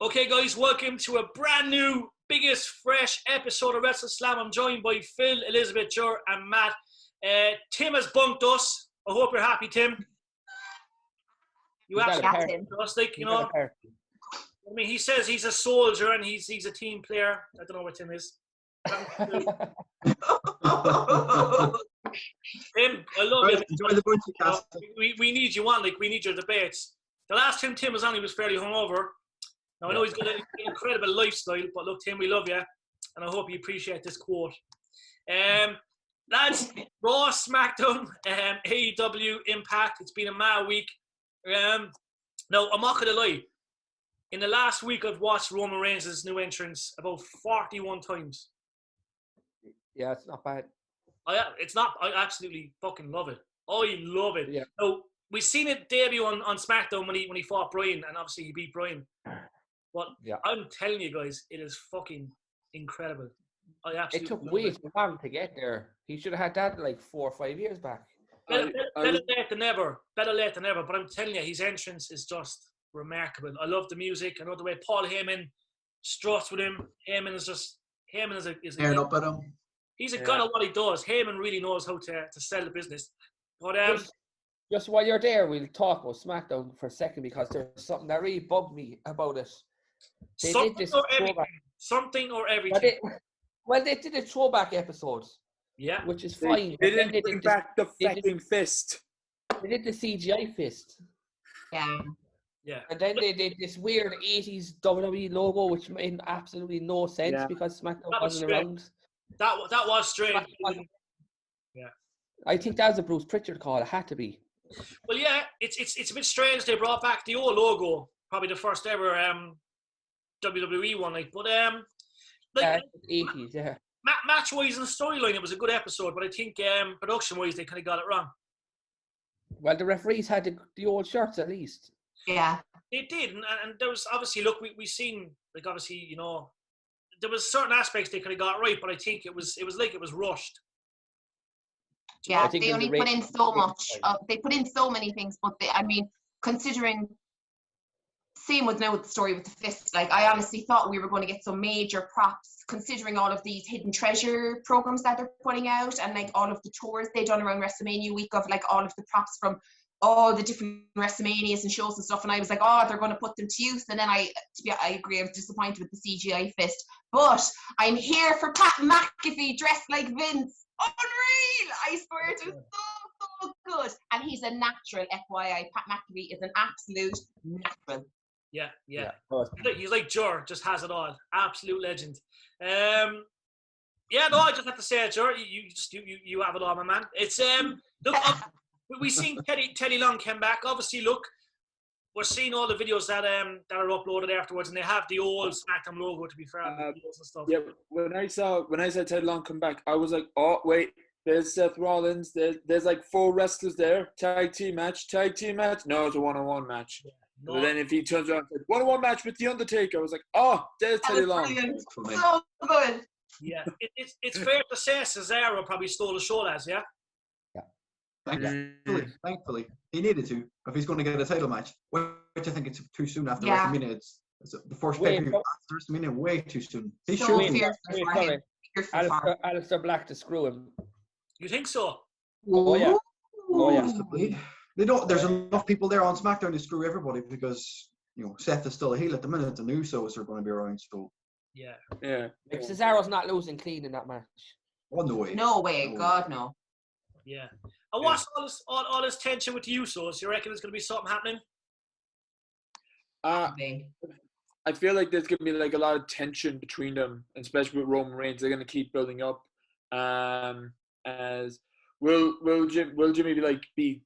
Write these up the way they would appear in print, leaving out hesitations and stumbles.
Okay, guys, welcome to a brand new, biggest, fresh episode of WrestleSlam. I'm joined by Phil, Elizabeth, Jur, and Matt. Tim has bunked us. I hope you're happy, Tim. You absolutely us, like, you know. I mean, he says he's a soldier and he's a team player. I don't know what Tim is. Tim, I love you. Enjoy the podcast. We need you on, like, we need your debates. The last time Tim was on, he was fairly hungover. Now, I know he's got an incredible lifestyle, but look, Tim, we love you, and I hope you appreciate this quote. Lads, Raw, Smackdown, AEW, Impact, it's been a mad week. Now, I'm not going to lie. In the last week, I've watched Roman Reigns' new entrance about 41 times. Yeah, it's not bad. I absolutely fucking love it. I love it. Yeah. Now, we've seen it debut on SmackDown when he fought Bryan, and obviously he beat Bryan. But yeah. I'm telling you guys, it is fucking incredible. It took way too long to get there. He should have had that like 4 or 5 years back. Better late than never. Better late than never. But I'm telling you, his entrance is just remarkable. I love the music. I know the way Paul Heyman struts with him. Heyman is Tearing up at him. He's a god of what he does. Heyman really knows how to sell the business. But just while you're there, we'll talk about SmackDown for a second because there's something that really bugged me about it. They did this something or everything. They did a throwback episode. Yeah. Which is fine. They didn't bring back the fucking fist. They did the CGI fist. Yeah. And then they did this weird 80s WWE logo, which made absolutely no sense because SmackDown wasn't around. That was strange. Yeah. I think that was a Bruce Pritchard call. It had to be. Well, yeah, it's a bit strange they brought back the old logo, probably the first ever WWE one, like. But 80s, yeah. Match-wise and storyline, it was a good episode, but I think production-wise they kind of got it wrong. Well, the referees had the old shirts at least. Yeah, they did, and there was obviously we seen like obviously you know there was certain aspects they could have got right, but I think it was rushed. Yeah, they only put in so much. They put in so many things, but considering, same with now the story with the fist. Like, I honestly thought we were going to get some major props, considering all of these hidden treasure programs that they're putting out, and like all of the tours they've done around WrestleMania week of like all of the props from all the different WrestleManias and shows and stuff. And I was like, oh, they're going to put them to use. And then I agree, I was disappointed with the CGI fist. But I'm here for Pat McAfee dressed like Vince. Unreal! I swear it was so good. And he's a natural, FYI. Pat McAfee is an absolute natural. Yeah. He's like Jur, just has it all. Absolute legend. I just have to say, Jur, you have it all, my man. It's look, we've seen Teddy Long come back. Obviously, look, we're seeing all the videos that are uploaded afterwards, and they have the old SmackDown logo. To be fair, and stuff. Yeah, when I saw Teddy Long come back, I was like, oh wait, there's Seth Rollins. There's like 4 wrestlers there. Tag team match. No, it's a 1-on-1 match. Yeah. No. But then if he turns around and said 1-on-1 match with the Undertaker, I was like, oh, there's Teddy Long. So good. Yeah, it's fair to say Cesaro probably stole the show, lads. Yeah. Thankfully, he needed to if he's going to get a title match. Which I think it's too soon after WrestleMania. It's the first pay-per-view after WrestleMania, way too soon. He should be. Aleister Black to screw him. You think so? Oh yeah. They don't. There's enough people there on SmackDown to screw everybody because Seth is still a heel at the minute. The new Usos are going to be around. So yeah. If Cesaro's not losing clean in that match. Oh, no way. No way. God no. Yeah. And what's all this tension with the Usos? You reckon there's going to be something happening? I feel like there's going to be like a lot of tension between them, especially with Roman Reigns. They're going to keep building up. As will Jimmy be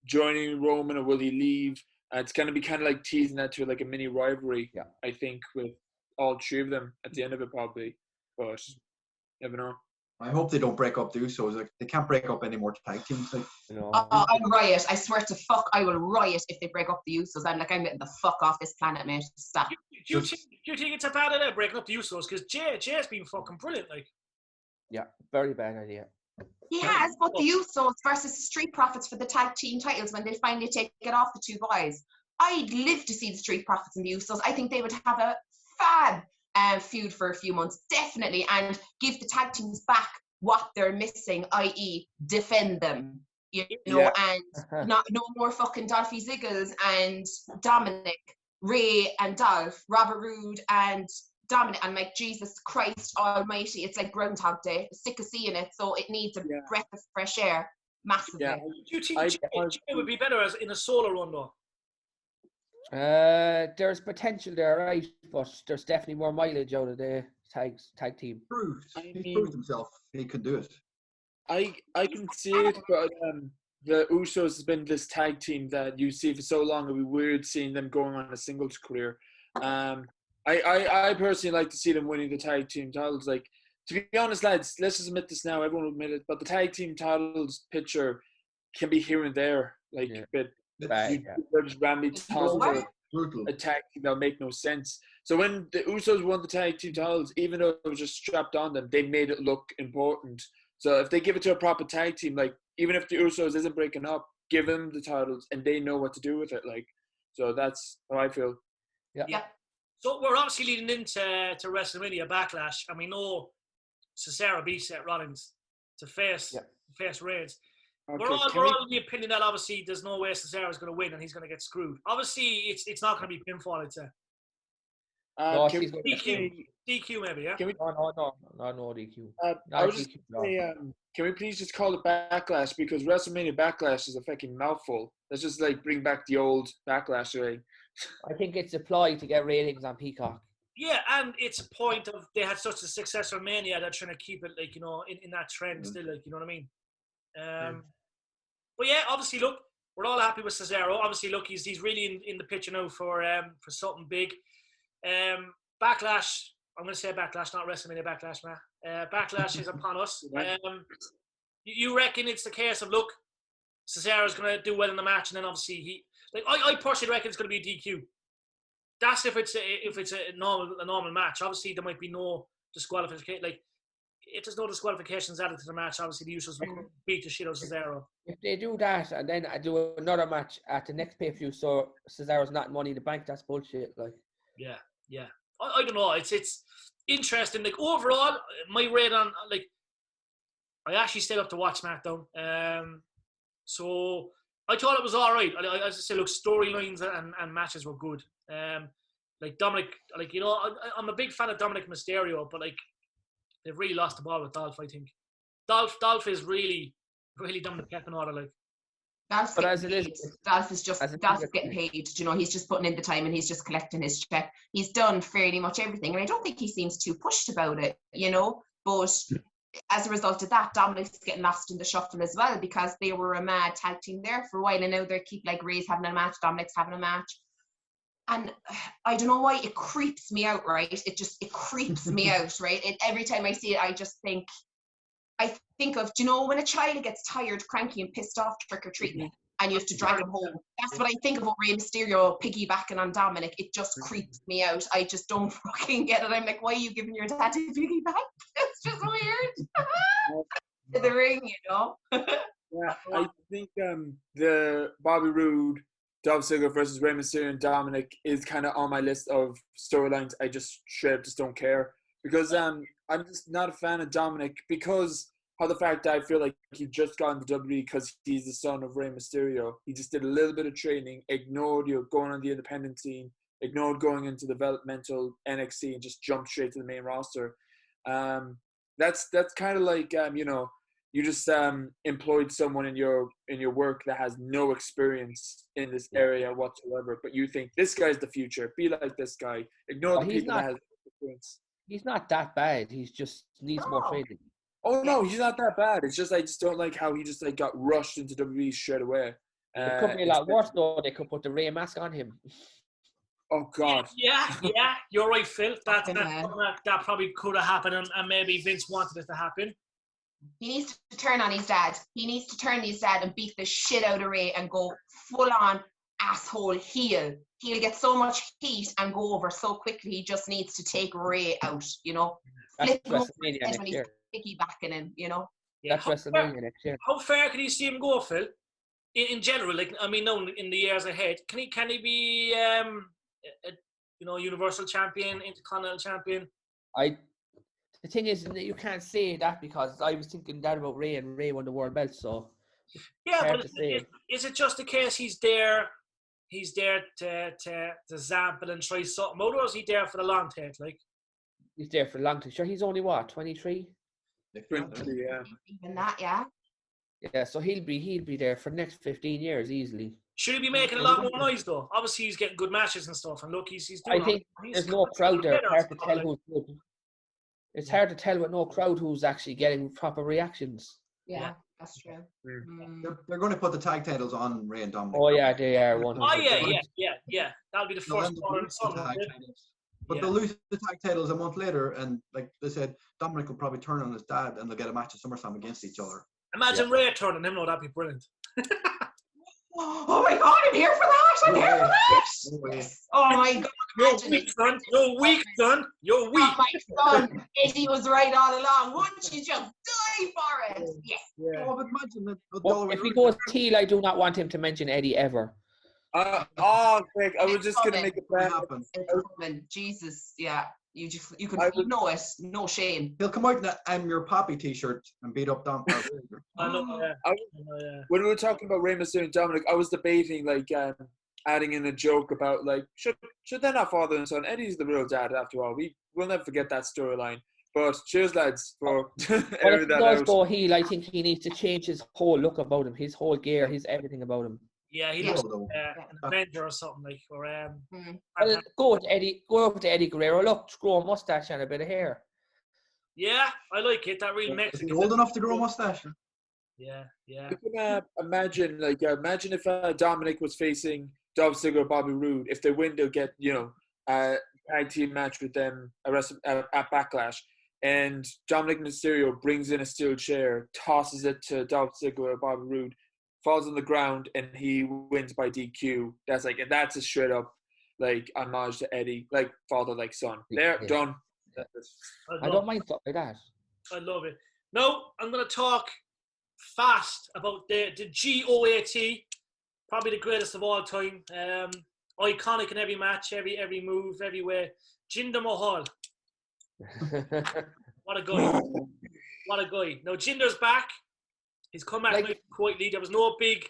joining Roman, or will he leave? It's going to be kind of like teasing that to like a mini rivalry. Yeah. I think with all 3 of them at the end of it probably, but never know. I hope they don't break up the Usos. Like, they can't break up any more tag teams. Like, I'll riot. I swear to fuck, I will riot if they break up the Usos. I'm getting the fuck off this planet, mate. Stop. Do you think it's a bad idea breaking up the Usos? Because Jay's been fucking brilliant, like. Yeah, very bad idea. He has, but the Usos versus the Street Profits for the tag team titles when they finally take it off the 2 boys. I'd live to see the Street Profits and the Usos. I think they would have a fab feud for a few months, definitely, and give the tag teams back what they're missing, i.e. defend them, you know, and no more fucking Dolphy Ziggles and Dominic, Ray and Dolph, Robert Roode and Dominic, and like, Jesus Christ almighty, it's like Groundhog Day. Sick of seeing it, so it needs a breath of fresh air, massively. Do you think it would be better as in a solo run though? There's potential there, right? But there's definitely more mileage out of the tag team. He proved himself. He could do it. I can see it, but the Usos has been this tag team that you see for so long. It'd be weird seeing them going on a singles career. I personally like to see them winning the tag team titles. Like, to be honest, lads, let's just admit this now. Everyone will admit it, but the tag team titles picture can be here and there, like just randomly tossed a tag team that'll make no sense. So when the Usos won the tag team titles, even though it was just strapped on them, they made it look important. So if they give it to a proper tag team, like, even if the Usos isn't breaking up, give them the titles and they know what to do with it. Like, so that's how I feel. Yeah. So we're obviously leading into WrestleMania Backlash, and we know Cesaro beat Seth Rollins to face Reigns. Okay, we're all in the opinion that obviously there's no way Cesaro's going to win and he's going to get screwed. Obviously, it's not going to be pinfall, I'd say. DQ maybe, yeah? No, DQ. I was just say, can we please just call it Backlash, because WrestleMania Backlash is a fucking mouthful. Let's just like bring back the old Backlash way. I think it's a ploy to get ratings on Peacock. Yeah, and it's a point of they had such a successful Mania, they're trying to keep it, like, you know, in that trend still, like, you know what I mean? But yeah, obviously, look, we're all happy with Cesaro. Obviously, look, he's really in the picture now for something big. Backlash, I'm going to say Backlash, not WrestleMania Backlash, man. Backlash is upon us. You reckon it's the case of, look, Cesaro's going to do well in the match, and then obviously I personally reckon it's going to be a DQ. That's if it's a normal match. Obviously, there might be no disqualification. Like, if there's no disqualifications added to the match, obviously the Usos will beat the shit out of Cesaro. If they do that and then I do another match at the next pay-per-view, so Cesaro's not Money in the Bank, that's bullshit. Like, yeah. I don't know. It's interesting. Like, overall, my rate on, like, I actually stayed up to watch SmackDown. So I thought it was all right. As I say, look, storylines and matches were good. Like Dominic, like, you know, I'm a big fan of Dominic Mysterio, but like, they've really lost the ball with Dolph, I think. Dolph is really done the pecking order, like. Dolph is getting paid. You know, he's just putting in the time and he's just collecting his check. He's done fairly much everything, and I don't think he seems too pushed about it, you know. But as a result of that, Dominic's getting lost in the shuffle as well, because they were a mad tag team there for a while, and now they keep like Ray's having a match, Dominic's having a match. And I don't know why it creeps me out, right? It creeps me out, right? Every time I see it, I think of, do you know, when a child gets tired, cranky and pissed off trick-or-treating and you have to drag him home? That's what I think of Rey Mysterio piggybacking on Dominic. It just creeps me out. I just don't fucking get it. I'm like, why are you giving your dad a piggyback? It's just weird. To the ring, you know? Yeah, I think the Bobby Roode, Dolph Ziggler versus Rey Mysterio and Dominic is kind of on my list of storylines I just straight up just don't care. Because I'm just not a fan of Dominic, because of the fact that I feel like he just got in the WWE because he's the son of Rey Mysterio. He just did a little bit of training, ignored going on the independent scene, ignored going into developmental NXT, and just jumped straight to the main roster. That's kind of like you know, you just employed someone in your work that has no experience in this area whatsoever, but you think this guy's the future. Be like this guy. Ignore the people that has experience. He's not that bad. He just needs more training. Oh no, he's not that bad. It's just I just don't like how he just like got rushed into WWE straight away. It could be a lot worse though. They could put the Rey mask on him. Oh God. Yeah, you're right, Phil. That probably could have happened, and maybe Vince wanted it to happen. He needs to turn on his dad. He needs to turn on his dad and beat the shit out of Rey and go full on asshole heel. He'll get so much heat and go over so quickly. He just needs to take Rey out, you know. That's WrestleMania next year. Piggybacking him, you know. That's WrestleMania next year. How far can you see him go, Phil? in general, like I mean, no, in the years ahead, can he be Universal Champion, Intercontinental Champion? The thing is, you can't say that because I was thinking that about Ray, and Ray won the world belt. So yeah, but is it just the case he's there? He's there to sample and try something out, or is he there for the long take? Like he's there for the long time. Sure, he's only what 23. 23, yeah. Even that, yeah. Yeah, so he'll be there for the next 15 years easily. Should he be making a lot more noise though? Obviously, he's getting good matches and stuff, and look, he's doing. I think there's no crowd there. It's hard to tell who's good. It's hard to tell with no crowd who's actually getting proper reactions. Yeah, that's true. They're going to put the tag titles on Ray and Dominic. Oh yeah, they are one. Oh yeah. That'll be the first one. But they'll lose the tag titles a month later, and like they said, Dominic will probably turn on his dad, and they'll get a match at SummerSlam against each other. Imagine Ray turning him. No, that'd be brilliant. Oh my God, I'm here for that! I'm here for that! Oh my God. You're weak, son. You're weak, son. You're weak. Oh my son, Eddie was right all along. Wouldn't you just die for it? Yes. Yeah. Oh, but imagine that. Well, if he goes heel, I do not want him to mention Eddie ever. Greg, I was just going to make a plan. Jesus, yeah. You could know it. No shame. He'll come out in a "I'm Your Pappy" t-shirt and beat up Dom. When we were talking about Rey Mysterio and Dominic, I was debating like adding in a joke about like should they not father and son? Eddie's the real dad after all. We'll never forget that storyline. But cheers, lads, for airing that out. If he does go heel, I think he needs to change his whole look about him, his whole gear, his everything about him. Yeah, he looks like an Avenger or something like. Well, go over to Eddie Guerrero. Look, grow a mustache and a bit of hair. Yeah, I like it. That really makes it. Old enough to grow a mustache. Yeah. You can imagine if Dominic was facing Dolph Ziggler or Bobby Roode. If they win, they'll get a tag team match with them at Backlash. And Dominic Mysterio brings in a steel chair, tosses it to Dolph Ziggler or Bobby Roode, falls on the ground, and he wins by DQ. That's a straight up homage to Eddie, like father, like son. There, done. I don't mind stuff like that. I love it. Now I'm going to talk fast about the GOAT, probably the greatest of all time. Iconic in every match, every move, every way. Jinder Mahal. What a guy. What a guy. Now Jinder's back. He's come back quietly. There was no big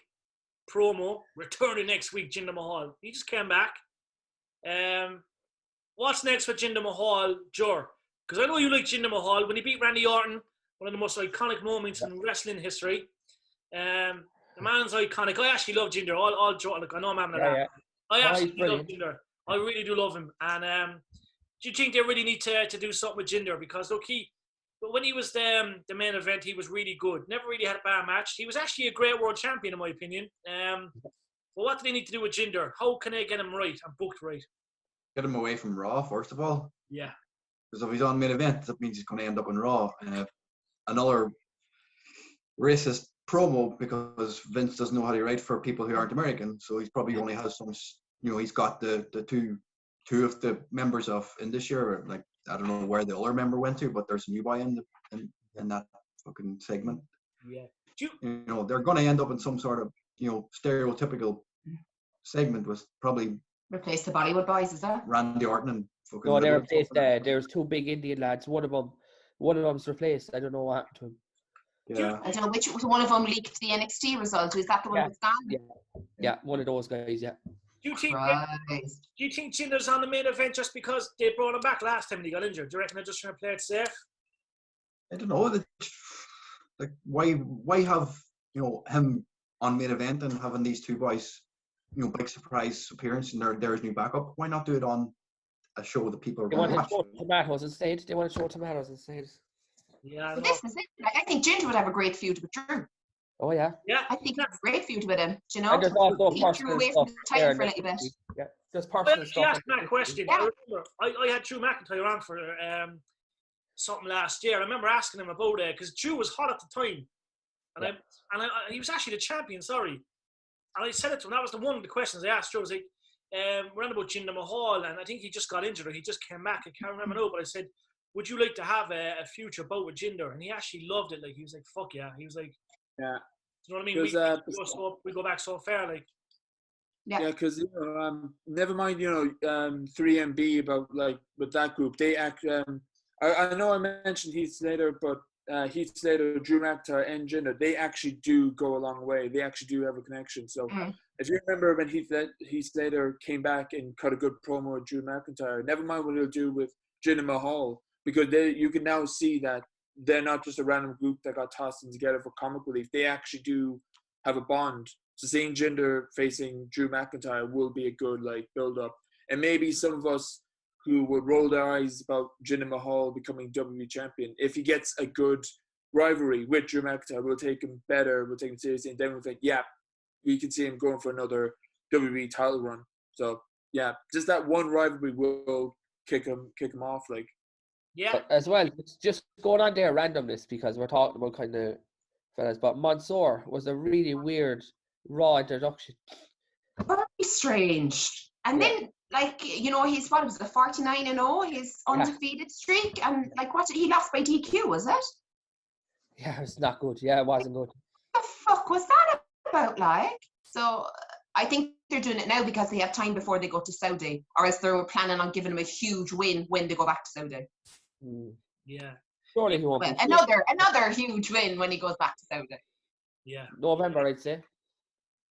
promo. Returning next week, Jinder Mahal. He just came back. What's next with Jinder Mahal, Jor? Because I know you like Jinder Mahal. When he beat Randy Orton, one of the most iconic moments in wrestling history. The man's iconic. I actually love Jinder. All joke. I know I'm having a laugh. I absolutely love Jinder. I really do love him. And do you think they really need to do something with Jinder? Because look, when he was the main event, he was really good. Never really had a bad match. He was actually a great world champion, in my opinion. But what do they need to do with Jinder? How can they get him right and booked right? Get him away from Raw, first of all. Yeah. Because if he's on main event, that means he's going to end up in Raw. Another racist promo because Vince doesn't know how to write for people who aren't American. So he's probably only has some, he's got the two of the members in this year. Like, I don't know where the other member went to, but there's a new boy in that fucking segment. Yeah. They're going to end up in some sort of, stereotypical segment with probably replace the Bollywood boys, is that? Randy Orton and fucking. No, they replaced. There's two big Indian lads. One of them's replaced. I don't know what happened to him. Yeah. I don't know which one of them leaked the NXT result. Is that the one that's gone? Yeah, one of those guys. Yeah. Do you think Jinder's on the main event just because they brought him back last time and he got injured? Do you reckon they're just trying to play it safe? I don't know. Like, why have him on main event and having these two boys, big surprise appearance and there's new backup? Why not do it on a show that people are going to watch? They want to show tomatoes instead. Yeah. But this is it. I think Jinder would have a great feud with Drew. Oh yeah. Yeah. I think that's a great feud with him. Do you know? And there's also he drew away from the title for a little bit. Yeah. There's personal stuff. He asked that question. Yeah. I remember I had Drew McIntyre on for something last year. I remember asking him about it because Drew was hot at the time, and he was actually the champion. Sorry, and I said it to him. That was one of the questions I asked Drew. I was like, "We're on about Jinder Mahal, and I think he just got injured or he just came back. I can't remember now, but I said, would you like to have a future bout with Jinder?" And he actually loved it. Like he was like, "Fuck yeah!" He was like, "Yeah." you know what I mean? We go back so far, like. Yeah, because never mind, 3MB about like with that group. They act. I know I mentioned Heath Slater, but Heath Slater, Drew McIntyre, and Jinder, they actually do go a long way. They actually do have a connection. So if you remember when Heath Slater came back and cut a good promo with Drew McIntyre, never mind what he'll do with Jinder Mahal, because you can now see that they're not just a random group that got tossed in together for comic relief. They actually do have a bond. So seeing Jinder facing Drew McIntyre will be a good build up. And maybe some of us who would roll their eyes about Jinder Mahal becoming WWE champion, if he gets a good rivalry with Drew McIntyre, we'll take him better, we'll take him seriously, and then we'll think, yeah, we can see him going for another WWE title run. So yeah, just that one rivalry will kick him off, like. Yeah. But as well, it's just going on there randomness because we're talking about kind of fellas, but Mansoor was a really weird Raw introduction. Very strange. And then, he's what was it, 49-0, his undefeated streak, and he lost by DQ, was it? Yeah, it's not good. Yeah, it wasn't good. What the fuck was that about, So I think they're doing it now because they have time before they go to Saudi, or else they were planning on giving him a huge win when they go back to Saudi. Yeah. Surely he won't. Well, another huge win when he goes back to Saudi. Yeah. November, I'd say.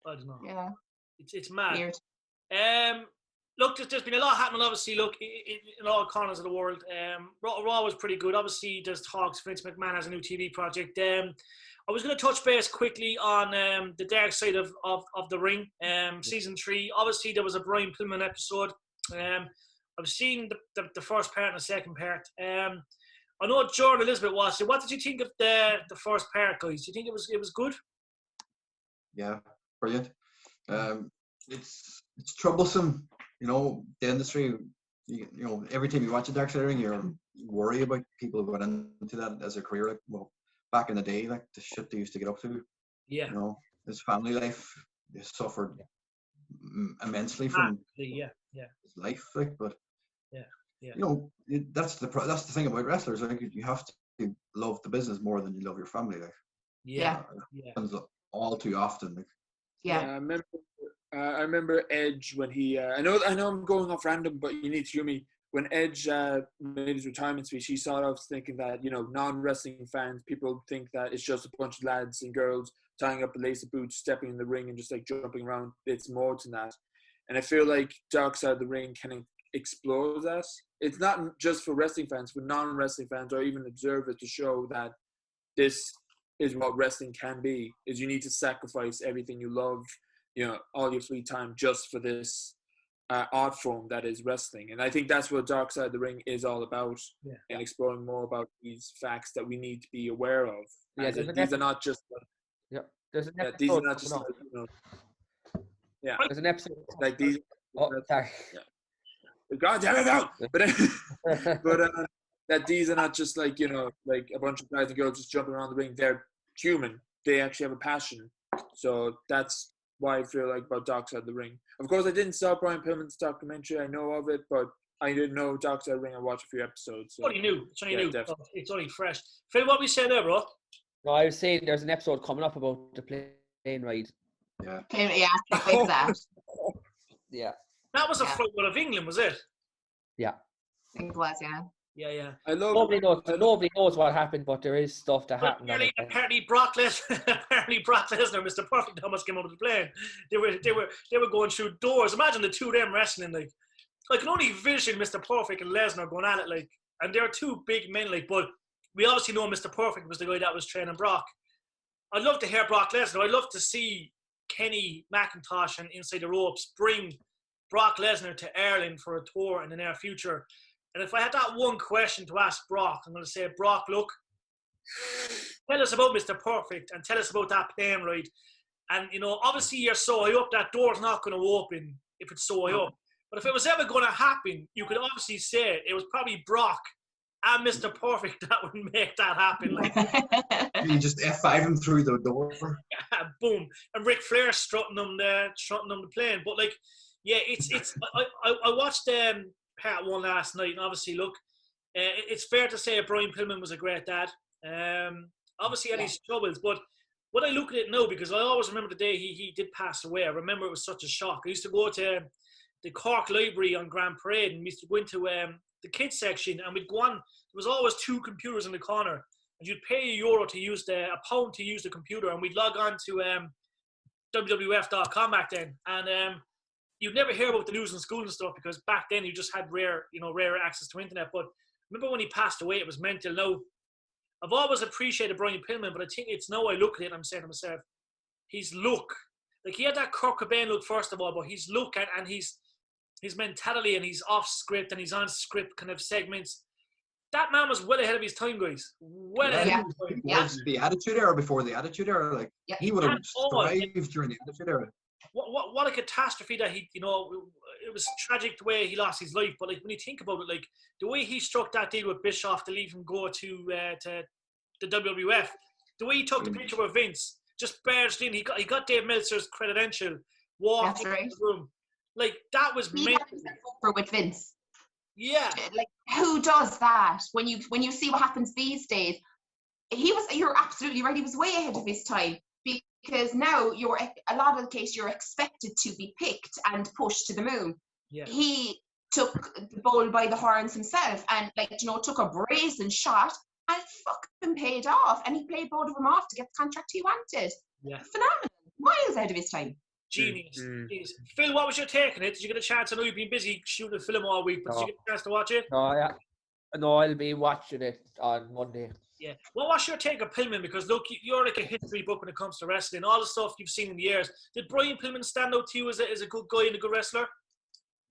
I don't know. Yeah. It's mad. Weird. Look, there's been a lot happening, obviously, in all corners of the world. Raw was pretty good. Obviously, there's talks Vince McMahon has a new TV project. I was going to touch base quickly on the dark side of the ring, season 3. Obviously, there was a Bryan Pillman episode. I've seen the first part and the second part. I know Jordan Elizabeth watched it. What did you think of the first part, guys? Do you think it was good? Yeah, brilliant. It's troublesome, the industry. Every time you watch a dark side of the ring, you're worried about people who got into that as a career. Back in the day, the shit they used to get up to. Yeah. His family life, they suffered immensely from his life, but. Yeah. That's the thing about wrestlers. You have to love the business more than you love your family. Yeah. It happens all too often. Yeah. I remember Edge when he. I know I'm going off random, but you need to hear me. When Edge made his retirement speech, he started off thinking that non-wrestling fans, people think that it's just a bunch of lads and girls tying up a lace of boots, stepping in the ring, and just jumping around. It's more than that, and I feel like Dark Side of the Ring can explore that. It's not just for wrestling fans, for non-wrestling fans or even observers, to show that this is what wrestling can be. Is you need to sacrifice everything you love, all your free time just for this art form that is wrestling. And I think that's what Dark Side of the Ring is all about, and exploring more about these facts that we need to be aware of. Yeah, these are not just. There's an episode. These are not just. There's an episode. Like these. Oh, sorry. Yeah. God damn it, no! But that these are not just like a bunch of guys and girls just jumping around the ring. They're human. They actually have a passion. So that's why I feel like about Dark Side of the Ring. Of course, I didn't saw Bryan Pillman's documentary. I know of it, but I didn't know Dark Side of the Ring. I watched a few episodes. So. It's only new. It's only fresh. Phil, what we saying there, bro? No, I was saying there's an episode coming up about the plane ride. Yeah. Yeah. That was a float out of England, was it? Yeah. I think it was, yeah. Yeah. Nobody knows what happened, but there is stuff that happened. Apparently Brock Lesnar, Mr. Perfect, almost came out of the plane. They were going through doors. Imagine the two of them wrestling. I can only vision Mr. Perfect and Lesnar going at it, and they're two big men, but we obviously know Mr. Perfect was the guy that was training Brock. I'd love to hear Brock Lesnar. I'd love to see Kenny McIntosh and Inside the Ropes bring Brock Lesnar to Ireland for a tour in the near future. And if I had that one question to ask Brock, I'm going to say, Brock, look, tell us about Mr. Perfect and tell us about that plane ride. And, obviously you're so high up, that door's not going to open if it's so high up. But if it was ever going to happen, you could obviously say it was probably Brock and Mr. Perfect that would make that happen. You just F5 him through the door. Yeah, boom. And Ric Flair strutting them the plane. But, I watched part 1 last night, and obviously, look, it's fair to say Bryan Pillman was a great dad. Obviously, had his troubles, but when I look at it now, because I always remember the day he did pass away. I remember it was such a shock. I used to go to the Cork Library on Grand Parade, and we used to go into the kids section, and we'd go on. There was always 2 computers in the corner, and you'd pay €1 to use a pound to use the computer, and we'd log on to WWF.com back then, and you'd never hear about the news in school and stuff, because back then you just had rare access to internet. But remember when he passed away, it was mental. Now, I've always appreciated Brian Pillman, but I think it's now I look at it and I'm saying to myself, his look, like he had that Kurt Cobain look first of all, but his look and his mentality and he's off script and he's on script kind of segments. That man was well ahead of his time, guys. Well ahead of his time. Was the Attitude Era before the Attitude Era? Like he would have thrived during the Attitude Era. What a catastrophe that he, it was tragic the way he lost his life. But like when you think about it, like the way he struck that deal with Bischoff to leave him go to the WWF, the way he took the picture with Vince, just barged in. He got Dave Meltzer's credential, walked into the room. Like that was amazing. With Vince. Yeah. Like who does that? When you see what happens these days, you're absolutely right. He was way ahead of his time. Because now a lot of the case you're expected to be picked and pushed to the moon. Yeah. He took the bull by the horns himself and took a brazen shot and it fucking paid off. And he played both of them off to get the contract he wanted. Yeah. Phenomenal. Miles ahead of his time. Genius. Genius. Phil, what was your take on it? Did you get a chance? I know you've been busy shooting a film all week, but did you get a chance to watch it? No, I'll be watching it on Monday. Yeah. Well, what's your take of Pillman? Because look, you're like a history book when it comes to wrestling. All the stuff you've seen in the years. Did Brian Pillman stand out to you as a good guy and a good wrestler?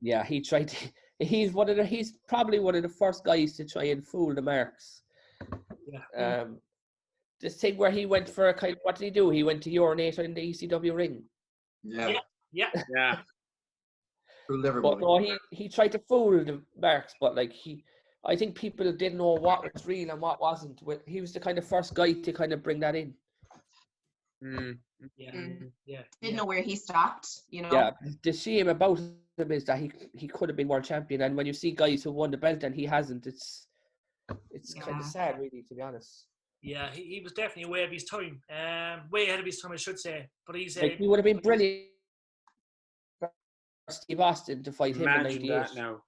Yeah, he tried to. He's probably one of the first guys to try and fool the marks. Yeah. This thing where he went for what did he do? He went to urinate in the ECW ring. Yeah. Fooled everybody. But no, he tried to fool the marks, but I think people didn't know what was real and what wasn't. He was the kind of first guy to kind of bring that in. Yeah. Didn't know where he stopped, Yeah, the shame about him is that he could have been world champion, and when you see guys who won the belt and he hasn't, it's kind of sad, really, to be honest. Yeah, he was definitely way ahead of his time. Way ahead of his time, I should say. But he's he would have been brilliant for Steve Austin to fight him in '98. That now.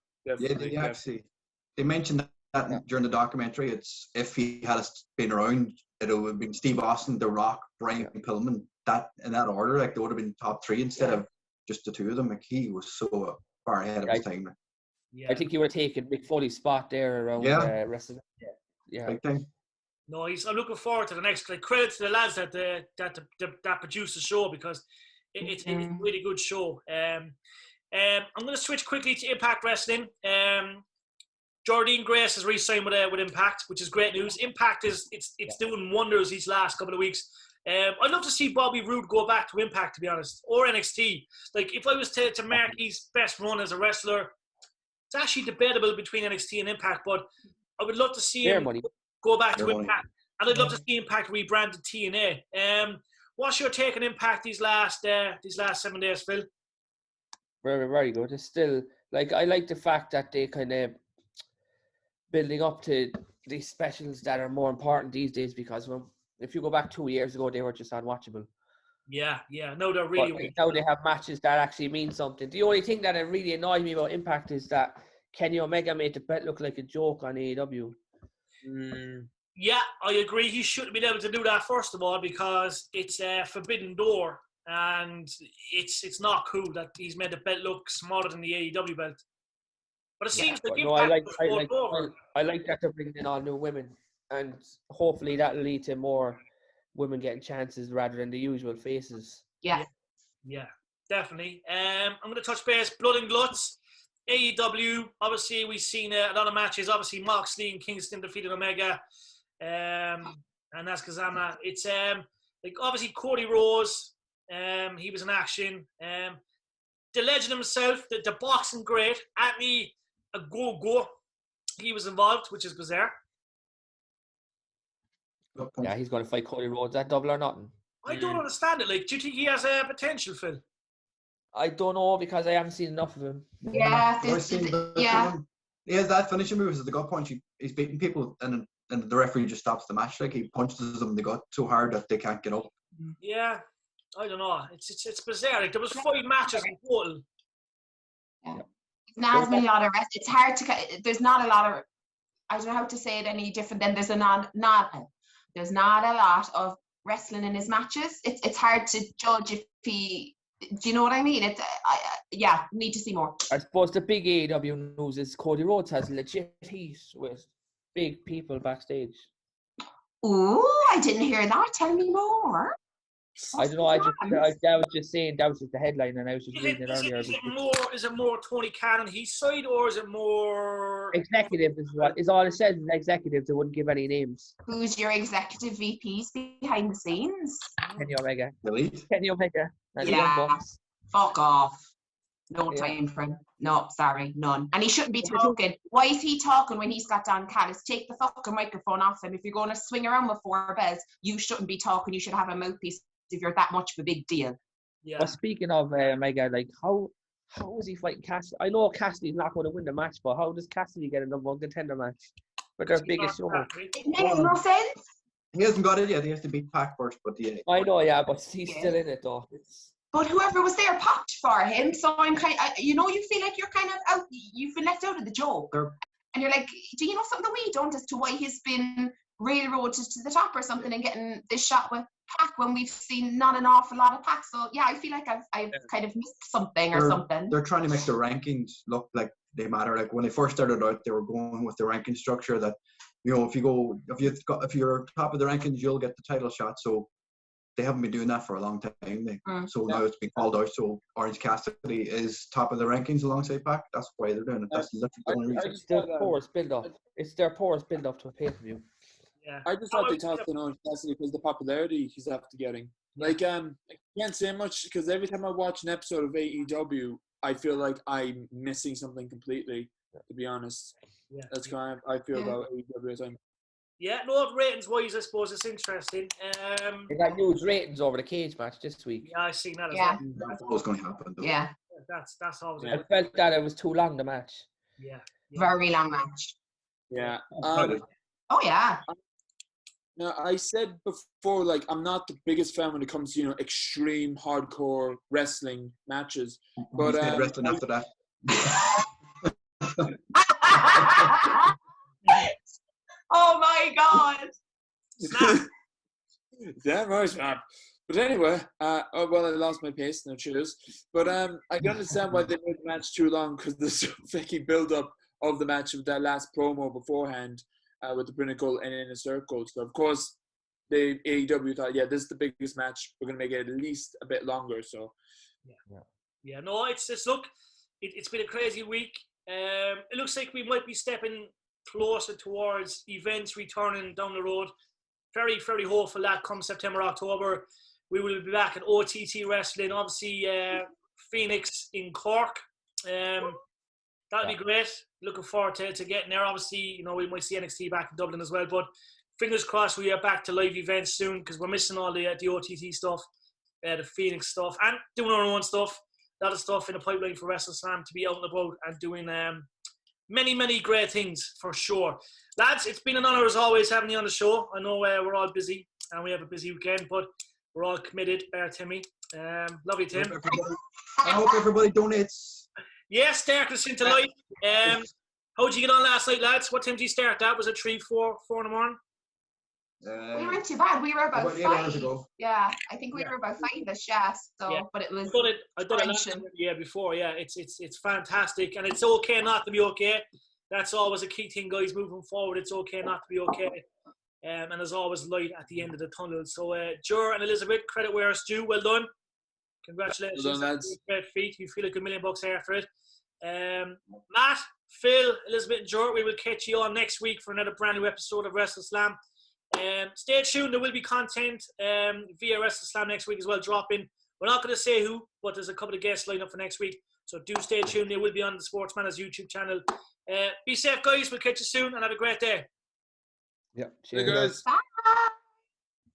They mentioned that during the documentary. It's if he had been around, it would have been Steve Austin, The Rock, Brian Pillman. That in that order, they would have been top 3 instead of just the 2 of them. He was so far ahead of his time. Yeah. I think he would have taken Mick Foley's spot there around WrestleMania. Yeah. Big time. No, I'm looking forward to the next. Credit to the lads that produced the show, because it's a really good show. I'm going to switch quickly to Impact Wrestling. Jordynne Grace has re-signed with Impact, which is great news. Impact it's doing wonders these last couple of weeks. I'd love to see Bobby Roode go back to Impact, to be honest, or NXT. Like if I was to mark his best run as a wrestler, it's actually debatable between NXT and Impact, but I would love to see him go back to Impact, and I'd love to see Impact rebranded TNA. What's your take on Impact these last 7 days, Phil? Very, very good. It's still I like the fact that they kind of building up to these specials that are more important these days, because if you go back 2 years ago, they were just unwatchable. Yeah. No, they're really weak. Now they have matches that actually mean something. The only thing that really annoyed me about Impact is that Kenny Omega made the belt look like a joke on AEW. Yeah, I agree. He shouldn't be able to do that, first of all, because it's a forbidden door, and it's not cool that he's made the belt look smaller than the AEW belt. But it seems like I like that they're bringing in all new women, and hopefully that'll lead to more women getting chances rather than the usual faces. Yeah, definitely. I'm going to touch base. Blood and Guts, AEW. Obviously, we've seen a lot of matches. Obviously, Moxley and Kingston defeated Omega, and that's Kazama. It's obviously Cody Rhodes. He was in action. The legend himself, the boxing great, Anthony Go. He was involved, which is bizarre. Yeah, he's going to fight Cody Rhodes at Double or Nothing. I don't understand it. Do you think he has a potential, Phil? I don't know, because I haven't seen enough of him. Yeah, He has that finishing move as the gut punch. He's beating people, and the referee just stops the match. He punches them in the gut so hard that they can't get up. Yeah, I don't know. It's bizarre. Like, there was 5 matches in total. Yeah. Not as many lot of rest. It's hard to. There's not a lot of. I don't know how to say it any different than there's not a lot of wrestling in his matches. It's hard to judge if he. Do you know what I mean? Need to see more. I suppose the big AEW news is Cody Rhodes has legit heat with big people backstage. Ooh, I didn't hear that. Tell me more. I don't know. I was just saying that was just the headline, and I was just reading it earlier. Is it more Tony Khan on his side, or is it more executive? Is all it says. Is executive. They wouldn't give any names. Who's your executive VPs behind the scenes? Kenny Omega. Really? Kenny Omega. Yeah. Fuck off. No time for him. No, sorry, none. And he shouldn't be talking. Why is he talking when he's got Don Callis? Take the fucking microphone off him. If you're going to swing around with 4 bells, you shouldn't be talking. You should have a mouthpiece if you're that much of a big deal. Yeah. Well, speaking of Omega, like how is he fighting Cassidy? I know Cassidy's not going to win the match, but how does Cassidy get a number 1 contender match for their biggest show? It makes no sense. He hasn't got it yet. He has to beat Pac first, but yeah. I know, but he's still in it though. But whoever was there popped for him, so I'm kind of, you feel like you're kind of out, you've been left out of the joke. And you're like, do you know something that we don't as to why he's been railroaded to the top or something and getting this shot with Pac when we've seen not an awful lot of Pac? So yeah, I feel like I've kind of missed something or something. They're trying to make the rankings look like they matter. Like when they first started out, they were going with the ranking structure that, if you're top of the rankings, you'll get the title shot. So they haven't been doing that for a long time. So now it's been called out. So Orange Cassidy is top of the rankings alongside Pac. That's why they're doing it. That's literally the only reason. It's their poorest build-up. It's their poorest build-up to a pay-per-view. Yeah. I just thought they tossed in Orange Cassidy because the popularity he's after getting. Like, I can't say much because every time I watch an episode of AEW, I feel like I'm missing something completely, to be honest. Yeah. That's kind of I feel about AEW as I'm. Yeah, no, ratings-wise, I suppose it's interesting. They got huge ratings over the cage match this week. Yeah, I've seen that as well. That's what's going to happen, though. Yeah. That's always. I felt that it was too long, the match. Yeah. Very long match. Yeah. Oh yeah. Now, I said before, like, I'm not the biggest fan when it comes to, extreme hardcore wrestling matches. But wrestling after that. Oh my God! Snap. Damn right, snap. But anyway, I lost my pace. No cheers. But I can understand why they made the match too long because there's so fucking build-up of the match with that last promo beforehand with the Pinnacle and Inner Circle. So of course, the AEW thought, this is the biggest match. We're gonna make it at least a bit longer. So yeah. No, it's been a crazy week. It looks like we might be stepping closer towards events returning down the road. Very, very hopeful that come September, October, we will be back at OTT Wrestling. Obviously, Phoenix in Cork. That'll be great. Looking forward to getting there. Obviously, we might see NXT back in Dublin as well. But fingers crossed we are back to live events soon because we're missing all the OTT stuff, the Phoenix stuff, and doing our own stuff. A lot of stuff in the pipeline for WrestleSlam to be out and about and doing many, many great things for sure. Lads, it's been an honour as always having you on the show. I know we're all busy and we have a busy weekend, but we're all committed. Timmy. Love you, Tim. I hope everybody donates. Yes, start us into life. How'd you get on last night, lads? What time did you start? That was at 3, 4 in the morning? We weren't too bad. We were about 5. 8 hours ago. Yeah, I think we were about 5ish, but it was. I done it last year before. Yeah, it's fantastic, and it's okay not to be okay. That's always a key thing, guys. Moving forward, it's okay not to be okay, and there's always light at the end of the tunnel. So, Jur and Elizabeth, credit where it's due. Well done. Congratulations. Well done, lads. Great feat. You feel like $1 million after it. Matt, Phil, Elizabeth, and Jur, we will catch you on next week for another brand new episode of WrestleSlam. Stay tuned. There will be content via WrestleSlam next week as well dropping. We're not going to say who, but there's a couple of guests lined up for next week. So do stay tuned. They will be on the Sportsman's YouTube channel. Be safe, guys. We'll catch you soon and have a great day. Yeah. Cheers, guys. Bye.